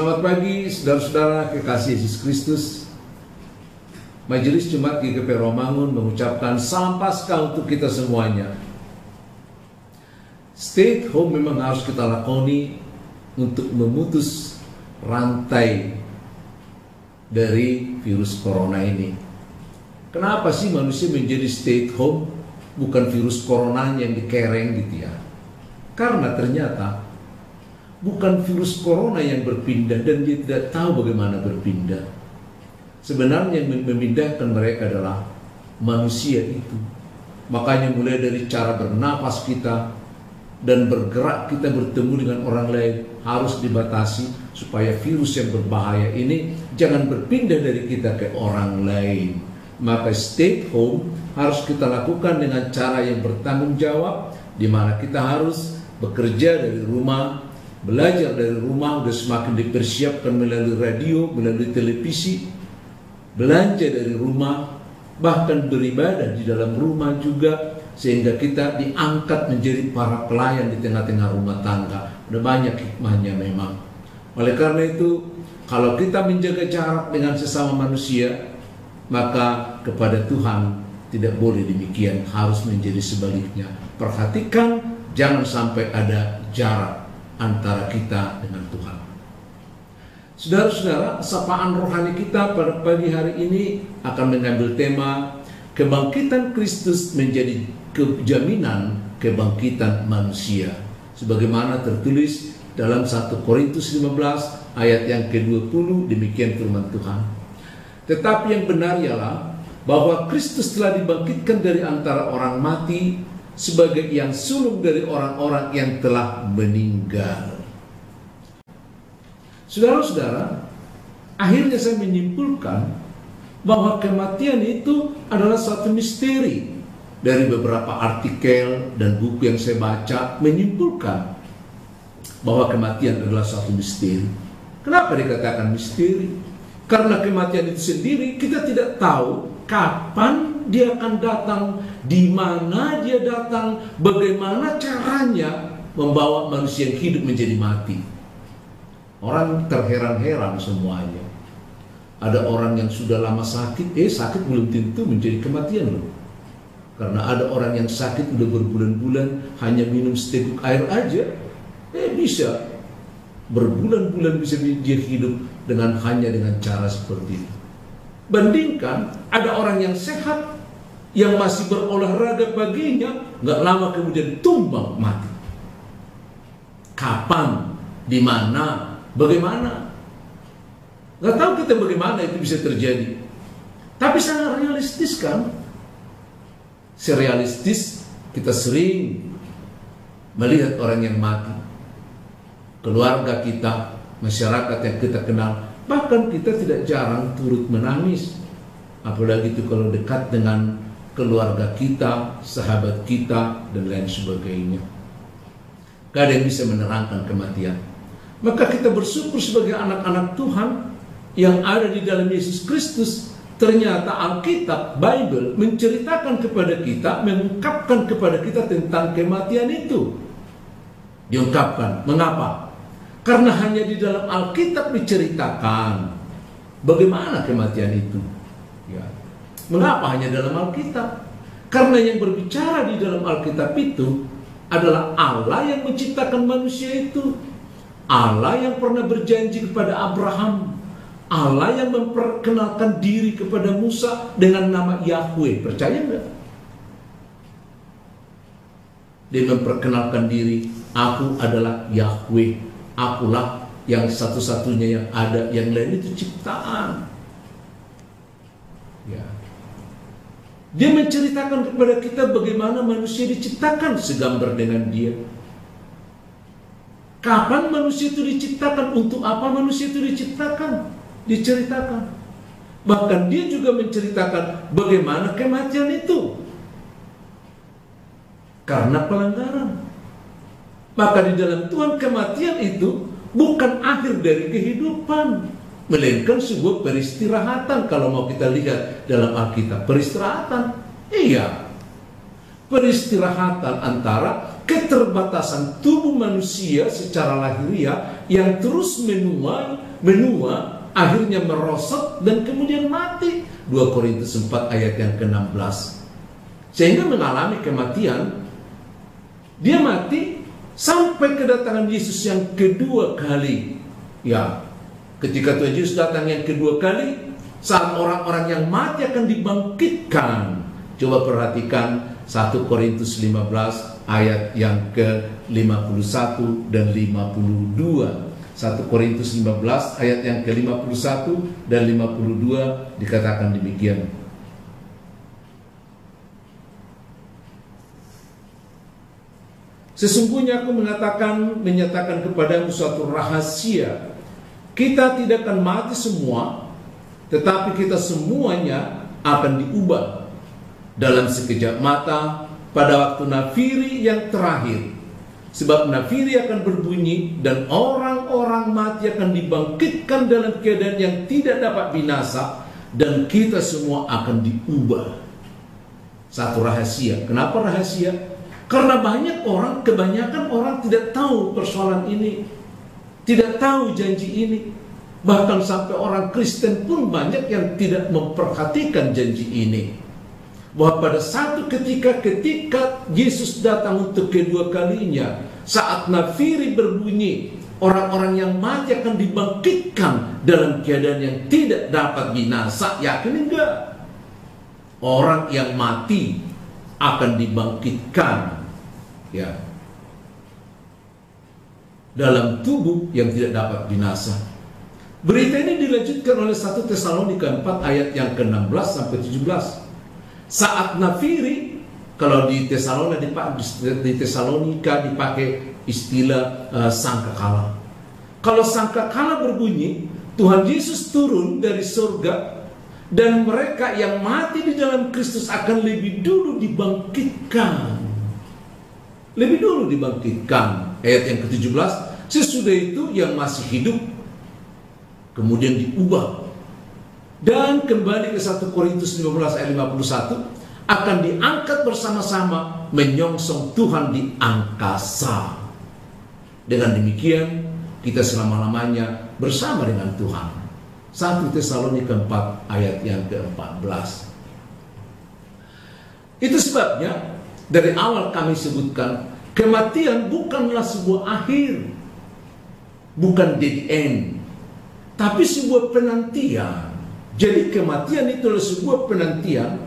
Selamat pagi saudara-saudara kekasih Yesus Kristus. Majelis Jemaat GKP Romangun mengucapkan salam Paskah untuk kita semuanya. Stay at home memang harus kita lakoni untuk memutus rantai dari virus corona ini. Kenapa sih manusia menjadi stay at home? Bukan virus corona yang dikereng gitu ya. Karena ternyata bukan virus corona yang berpindah dan dia tidak tahu bagaimana berpindah. Sebenarnya yang memindahkan mereka adalah manusia itu. Makanya mulai dari cara bernapas kita dan bergerak kita bertemu dengan orang lain harus dibatasi supaya virus yang berbahaya ini jangan berpindah dari kita ke orang lain. Maka stay at home harus kita lakukan dengan cara yang bertanggung jawab, di mana kita harus bekerja dari rumah, belajar dari rumah, sudah semakin dipersiapkan melalui radio, melalui televisi, belanja dari rumah, bahkan beribadah di dalam rumah juga, sehingga kita diangkat menjadi para pelayan di tengah-tengah rumah tangga. Ada banyak hikmahnya memang. Oleh karena itu, kalau kita menjaga jarak dengan sesama manusia, maka kepada Tuhan tidak boleh demikian, harus menjadi sebaliknya. Perhatikan, jangan sampai ada jarak antara kita dengan Tuhan. Saudara-saudara, sapaan rohani kita pada pagi hari ini akan mengambil tema kebangkitan Kristus menjadi jaminan kebangkitan manusia. Sebagaimana tertulis dalam 1 Korintus 15 ayat yang ke-20, demikian firman Tuhan. Tetapi yang benar ialah bahwa Kristus telah dibangkitkan dari antara orang mati sebagai yang sulung dari orang-orang yang telah meninggal. Saudara-saudara, akhirnya saya menyimpulkan bahwa kematian itu adalah suatu misteri. Dari beberapa artikel dan buku yang saya baca menyimpulkan bahwa kematian adalah suatu misteri. Kenapa dikatakan misteri? Karena kematian itu sendiri kita tidak tahu kapan dia akan datang, di mana dia datang, bagaimana caranya membawa manusia yang hidup menjadi mati. Orang terheran-heran semuanya. Ada orang yang sudah lama sakit, sakit belum tentu menjadi kematian loh. Karena ada orang yang sakit udah berbulan-bulan hanya minum seteguk air aja, bisa berbulan-bulan bisa dia hidup hanya dengan cara seperti itu. Bandingkan ada orang yang sehat, yang masih berolahraga paginya, nggak lama kemudian tumbang mati. Kapan, di mana, bagaimana? Nggak tahu kita bagaimana itu bisa terjadi. Tapi sangat realistis kan? Serealistis kita sering melihat orang yang mati. Keluarga kita, masyarakat yang kita kenal, bahkan kita tidak jarang turut menangis. Apalagi itu kalau dekat dengan keluarga kita, sahabat kita, dan lain sebagainya. Gak ada yang bisa menerangkan kematian. Maka kita bersyukur sebagai anak-anak Tuhan yang ada di dalam Yesus Kristus. Ternyata Alkitab, Bible menceritakan kepada kita, mengungkapkan kepada kita tentang kematian itu. Diungkapkan. Mengapa? Karena hanya di dalam Alkitab diceritakan bagaimana kematian itu. Ya. Mengapa hanya dalam Alkitab? Karena yang berbicara di dalam Alkitab itu adalah Allah yang menciptakan manusia itu. Allah yang pernah berjanji kepada Abraham. Allah yang memperkenalkan diri kepada Musa dengan nama Yahweh. Percaya enggak? Dia memperkenalkan diri, aku adalah Yahweh. Akulah yang satu-satunya yang ada, yang lain itu ciptaan. Ya. Dia menceritakan kepada kita bagaimana manusia diciptakan segambar dengan dia. Kapan manusia itu diciptakan? Untuk apa manusia itu diciptakan? Diceritakan. Bahkan dia juga menceritakan bagaimana kematian itu. Karena pelanggaran. Maka di dalam Tuhan kematian itu bukan akhir dari kehidupan, melainkan sebuah peristirahatan. Kalau mau kita lihat dalam Alkitab, peristirahatan. Iya. Peristirahatan antara keterbatasan tubuh manusia secara lahiriah yang terus menua, akhirnya merosot dan kemudian mati. 2 Korintus 4 ayat yang ke-16. Sehingga mengalami kematian. Dia mati sampai kedatangan Yesus yang kedua kali. Ya, ketika Tuhan Yesus datang yang kedua kali, saat orang-orang yang mati akan dibangkitkan. Coba perhatikan 1 Korintus 15 ayat yang ke-51 dan 52. 1 Korintus 15 ayat yang ke-51 dan 52 dikatakan demikian. Sesungguhnya aku menyatakan kepadamu suatu rahasia. Kita tidak akan mati semua, tetapi kita semuanya akan diubah dalam sekejap mata pada waktu nafiri yang terakhir. Sebab nafiri akan berbunyi dan orang-orang mati akan dibangkitkan dalam keadaan yang tidak dapat binasa, dan kita semua akan diubah. Satu rahasia. Kenapa rahasia? Karena kebanyakan orang tidak tahu persoalan ini, tidak tahu janji ini. Bahkan sampai orang Kristen pun banyak yang tidak memperhatikan janji ini. Bahwa pada satu ketika Yesus datang untuk kedua kalinya, saat nafiri berbunyi, orang-orang yang mati akan dibangkitkan dalam keadaan yang tidak dapat binasa. Yakin enggak? Orang yang mati akan dibangkitkan, ya, dalam tubuh yang tidak dapat binasa. Berita ini dilanjutkan oleh 1 Tesalonika 4 ayat yang ke-16 sampai 17. Saat nafiri, kalau di Tesalonika dipakai istilah sangkakala. Kalau sangkakala berbunyi, Tuhan Yesus turun dari surga, dan mereka yang mati di dalam Kristus akan lebih dulu dibangkitkan. Lebih dulu dibangkitkan. Ayat yang ke-17, sesudah itu yang masih hidup kemudian diubah. Dan kembali ke 1 Korintus 15 ayat 51, akan diangkat bersama-sama menyongsong Tuhan di angkasa. Dengan demikian kita selama-lamanya bersama dengan Tuhan. 1 Tesalonika 4 ayat yang ke-14. Itu sebabnya dari awal kami sebutkan, kematian bukanlah sebuah akhir, bukan dead end, tapi sebuah penantian. Jadi kematian itu adalah sebuah penantian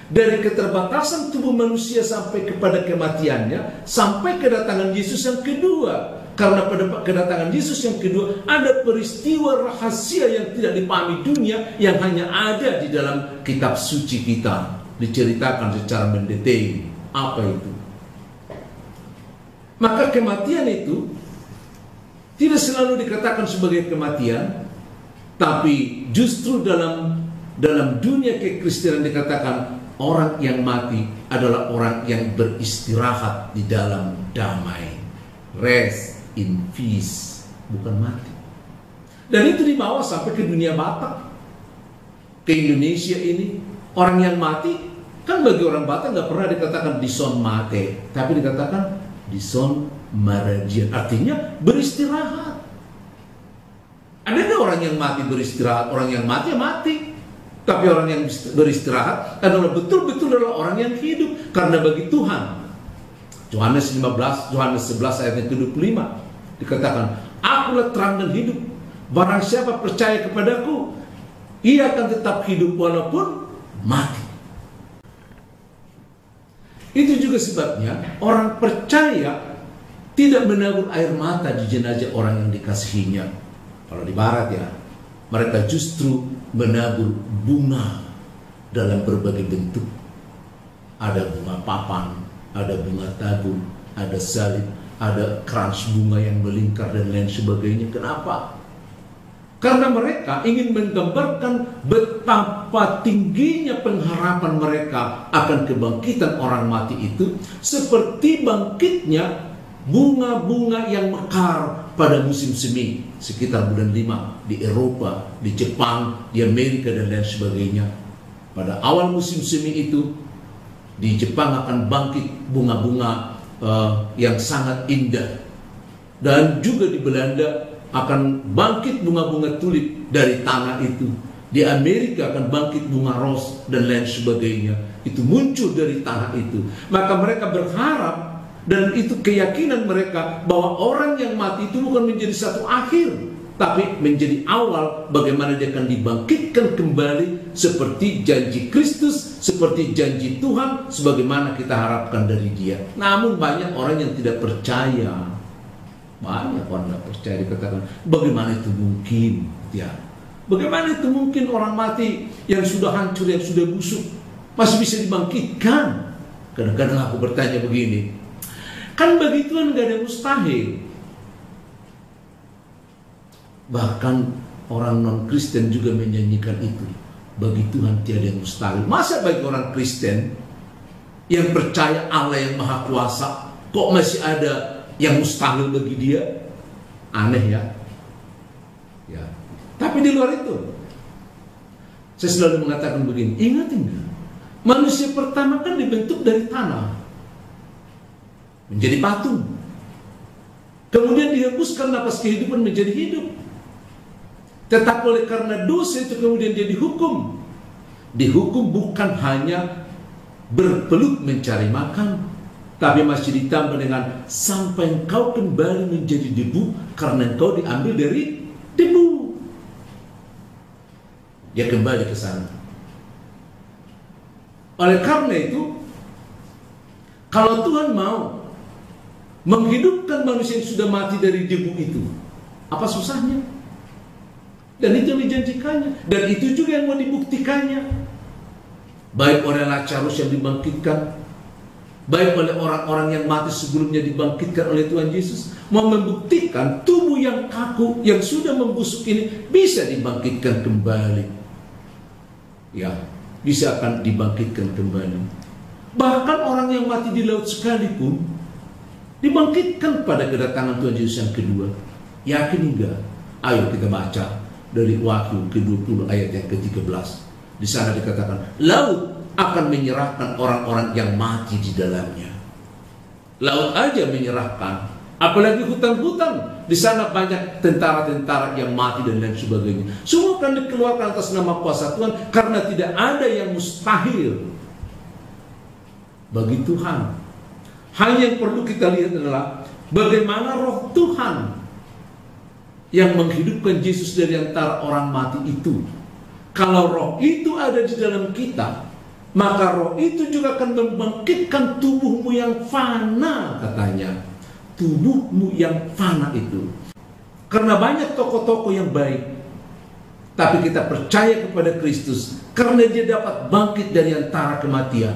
dari keterbatasan tubuh manusia sampai kepada kematiannya, sampai kedatangan Yesus yang kedua. Karena pada kedatangan Yesus yang kedua ada peristiwa rahasia yang tidak dipahami dunia, yang hanya ada di dalam kitab suci kita, diceritakan secara mendetail. Apa itu? Maka kematian itu tidak selalu dikatakan sebagai kematian, tapi justru dalam dunia kekristenan dikatakan orang yang mati adalah orang yang beristirahat di dalam damai. Rest in peace, bukan mati. Dan itu dibawa sampai ke dunia Batak, ke Indonesia ini. Orang yang mati, kan bagi orang Batak nggak pernah dikatakan dison mate, tapi dikatakan dison marajian, artinya beristirahat. Ada nggak orang yang mati beristirahat? Orang yang mati ya mati. Tapi orang yang beristirahat adalah betul-betul adalah orang yang hidup. Karena bagi Tuhan, Yohanes 11 ayat yang ke-25 dikatakan, akulah terang dan hidup. Barang siapa percaya kepadaku, ia akan tetap hidup walaupun mati. Itu juga sebabnya orang percaya tidak menabur air mata di jenazah orang yang dikasihinya. Kalau di barat ya, mereka justru menabur bunga dalam berbagai bentuk. Ada bunga papan, ada bunga tabur, ada salib, ada krans bunga yang melingkar dan lain sebagainya. Kenapa? Karena mereka ingin menggambarkan betapa tingginya pengharapan mereka akan kebangkitan orang mati itu, seperti bangkitnya bunga-bunga yang mekar pada musim semi sekitar bulan 5 di Eropa, di Jepang, di Amerika dan lain sebagainya. Pada awal musim semi itu di Jepang akan bangkit bunga-bunga yang sangat indah. Dan juga di Belanda akan bangkit bunga-bunga tulip dari tanah itu. Di Amerika akan bangkit bunga ros dan lain sebagainya. Itu muncul dari tanah itu. Maka mereka berharap, dan itu keyakinan mereka, bahwa orang yang mati itu bukan menjadi satu akhir, tapi menjadi awal bagaimana dia akan dibangkitkan kembali seperti janji Kristus, seperti janji Tuhan, sebagaimana kita harapkan dari Dia. Namun banyak orang yang tidak percaya. Banyak orang tidak percaya, dikatakan, bagaimana itu mungkin? Ya, bagaimana itu mungkin orang mati yang sudah hancur, yang sudah busuk, masih bisa dibangkitkan? Kadang-kadang aku bertanya begini, kan bagi Tuhan gak ada mustahil. Bahkan orang non-Kristen juga menyanyikan itu. Bagi Tuhan tiada yang mustahil. Masa bagi orang Kristen yang percaya Allah yang Maha Kuasa, kok masih ada yang mustahil bagi dia? Aneh ya. Ya. Tapi di luar itu, saya selalu mengatakan begini, ingat enggak? Manusia pertama kan dibentuk dari tanah, menjadi patung. Kemudian dihembuskan napas kehidupan menjadi hidup. Tetapi oleh karena dosa itu kemudian dia dihukum. Dihukum bukan hanya berpeluh mencari makan, tapi masih ditambah dengan sampai engkau kembali menjadi debu, karena engkau diambil dari debu. Dia kembali ke sana. Oleh karena itu, kalau Tuhan mau menghidupkan manusia yang sudah mati dari debu itu, apa susahnya? Dan itu yang dijanjikannya, dan itu juga yang mau dibuktikannya. Baik oleh Lazarus yang dibangkitkan, baik oleh orang-orang yang mati sebelumnya dibangkitkan oleh Tuhan Yesus, mau membuktikan tubuh yang kaku, yang sudah membusuk ini bisa dibangkitkan kembali. Ya, bisa akan dibangkitkan kembali. Bahkan orang yang mati di laut sekalipun dibangkitkan pada kedatangan Tuhan Yesus yang kedua. Yakin enggak? Ayo kita baca dari Wahyu ke-20 ayat yang ke-13. Di sana dikatakan, laut akan menyerahkan orang-orang yang mati di dalamnya. Laut aja menyerahkan, apalagi hutan-hutan. Di sana banyak tentara-tentara yang mati dan lain sebagainya. Semua akan dikeluarkan atas nama kuasa Tuhan, karena tidak ada yang mustahil bagi Tuhan. Hanya yang perlu kita lihat adalah bagaimana roh Tuhan yang menghidupkan Yesus dari antara orang mati itu. Kalau roh itu ada di dalam kita, maka roh itu juga akan membangkitkan tubuhmu yang fana, katanya. Tubuhmu yang fana itu. Karena banyak tokoh-tokoh yang baik, tapi kita percaya kepada Kristus karena dia dapat bangkit dari antara kematian,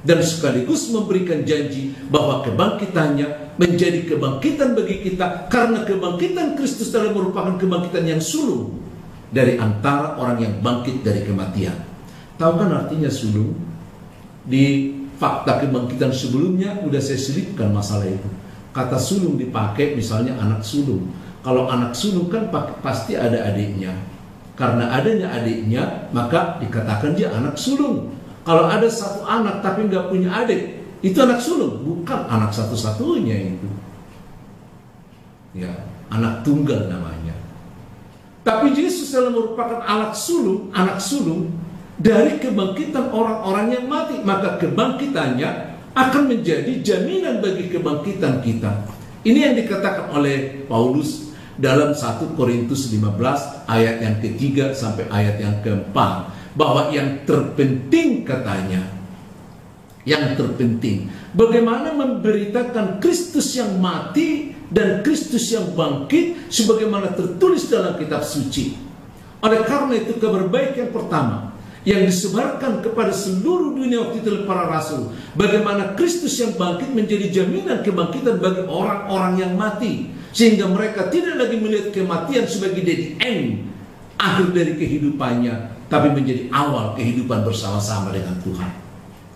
dan sekaligus memberikan janji bahwa kebangkitannya menjadi kebangkitan bagi kita, karena kebangkitan Kristus adalah merupakan kebangkitan yang sulung dari antara orang yang bangkit dari kematian. Tahu kan artinya sulung? Di fakta kebangkitan sebelumnya sudah saya selipkan masalah itu. Kata sulung dipakai misalnya anak sulung. Kalau anak sulung kan pasti ada adiknya. Karena adanya adiknya, maka dikatakan dia anak sulung. Kalau ada satu anak tapi nggak punya adik, itu anak sulung, bukan anak satu-satunya itu. Ya, anak tunggal namanya. Tapi Yesus adalah merupakan anak sulung dari kebangkitan orang-orang yang mati. Maka kebangkitannya akan menjadi jaminan bagi kebangkitan kita. Ini yang dikatakan oleh Paulus dalam 1 Korintus 15 ayat yang ketiga sampai ayat yang keempat, bahwa yang terpenting, katanya, yang terpenting bagaimana memberitakan Kristus yang mati dan Kristus yang bangkit sebagaimana tertulis dalam kitab suci. Oleh karena itu, kabar baik yang pertama yang disebarkan kepada seluruh dunia waktu itu oleh para rasul, bagaimana Kristus yang bangkit menjadi jaminan kebangkitan bagi orang-orang yang mati, sehingga mereka tidak lagi melihat kematian sebagai the end, akhir dari kehidupannya, tapi menjadi awal kehidupan bersama-sama dengan Tuhan.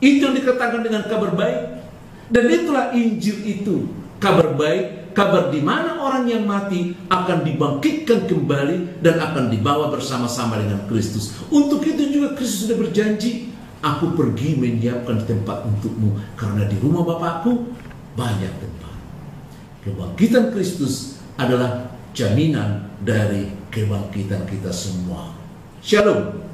Itu yang dikatakan dengan kabar baik. Dan itulah Injil itu, kabar baik, kabar di mana orang yang mati akan dibangkitkan kembali dan akan dibawa bersama-sama dengan Kristus. Untuk itu juga Kristus sudah berjanji, aku pergi menyiapkan tempat untukmu, karena di rumah Bapakku banyak tempat. Kebangkitan Kristus adalah jaminan dari kebangkitan kita semua. Shalom.